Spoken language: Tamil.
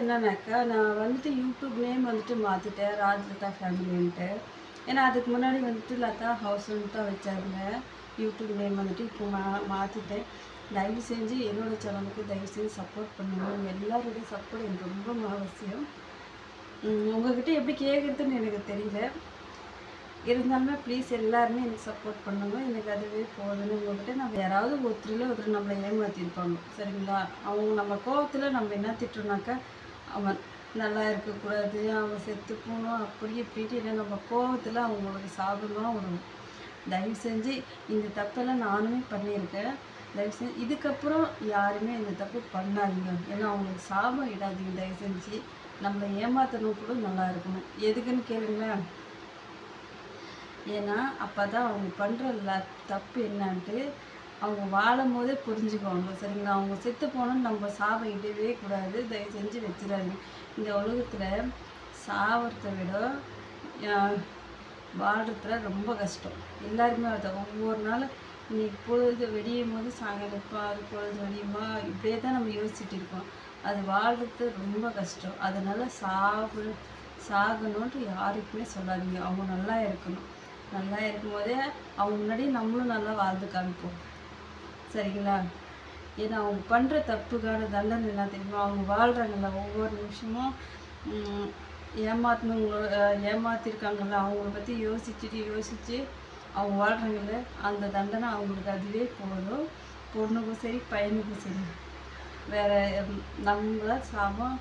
என்னன்னாக்கா, நான் வந்துட்டு யூடியூப் நேம் வந்துட்டு மாற்றிட்டேன், ராஜ்லதா ஃபேமிலின்ட்டு. ஏன்னா அதுக்கு முன்னாடி வந்துட்டு லதா ஹவுஸ்ன்னு தான் வச்சிருந்தேன். யூடியூப் நேம் வந்துட்டு இப்போ மாற்றிட்டேன். தயவு செஞ்சு என்னோடய சேனலுக்கு தயவு செஞ்சு சப்போர்ட் பண்ணுங்க. எல்லாருடைய சப்போர்ட் எனக்கு ரொம்ப அவசியம். உங்கள்கிட்ட எப்படி கேட்குறதுன்னு எனக்கு தெரியல. இருந்தாலுமே ப்ளீஸ் எல்லாருமே எனக்கு சப்போர்ட் பண்ணுங்க. எனக்கு அதுவே போதுன்னு. உங்கள்கிட்ட நம்ம யாராவது ஒருத்தர் நம்மளை ஏமாற்றிருப்பாங்க, சரிங்களா? அவங்க நம்ம கோவத்தில் நம்ம என்ன திட்டுறோம்னாக்கா, அவன் நல்லா இருக்கக்கூடாது, அவன் செத்து போகணும், அப்படி இப்படின்ட்டு இல்லை, நம்ம கோவத்தில் அவங்களுக்கு சாபமாக வரும். தயவு செஞ்சு இந்த தப்பெல்லாம் நானுமே பண்ணியிருக்கேன். தயவு செஞ்சு இதுக்கப்புறம் யாருமே இந்த தப்பு பண்ணாதீங்க. ஏன்னா அவங்களுக்கு சாபம் இடாதீங்க. தயவு செஞ்சு நம்மளை ஏமாற்றணும் கூட நல்லா இருக்கணும். எதுக்குன்னு கேளுங்களேன். ஏன்னா அப்போ தான் அவங்க பண்ணுற தப்பு என்னான்ட்டு அவங்க வாழும் போதே புரிஞ்சுக்குவாங்க, சரிங்களா? அவங்க செத்து போனோன்னு நம்ம சாபம் இடவே கூடாது. தயவு செஞ்சு வச்சிடாதீங்க. இந்த உலகத்தில் சாவறதை விட வாழ்கிறதுல ரொம்ப கஷ்டம். எல்லாருமே அதை ஒவ்வொரு நாளும் இன்னைக்கு பொழுது வெடியும் போது சாயங்காலம் அது பொழுது வெடியுமா, இப்படியே தான் நம்ம யோசிச்சுட்டு இருக்கோம். அது வாழ்கிறது ரொம்ப கஷ்டம். அதனால் சாகணுன்ட்டு யாருக்குமே சொல்லாதீங்க. அவங்க நல்லா இருக்கணும். நல்லா இருக்கும்போதே அவங்க முன்னாடி நம்மளும் நல்லா வாழ்ந்து காமிப்போம், சரிங்களா? ஏன்னா அவங்க பண்ணுற தப்புக்கான தண்டனை என்ன தெரியுமா? அவங்க வாழ்கிறாங்கல்ல, ஒவ்வொரு நிமிஷமும் ஏமாத்திருக்காங்கல்ல, அவங்கள பற்றி யோசித்து அவங்க வாழ்கிறாங்கல்ல, அந்த தண்டனை அவங்களுக்கு அதுவே போதும். பொண்ணுக்கும் சரி பையனுக்கும் சரி. வேறு நம்மள சாபம்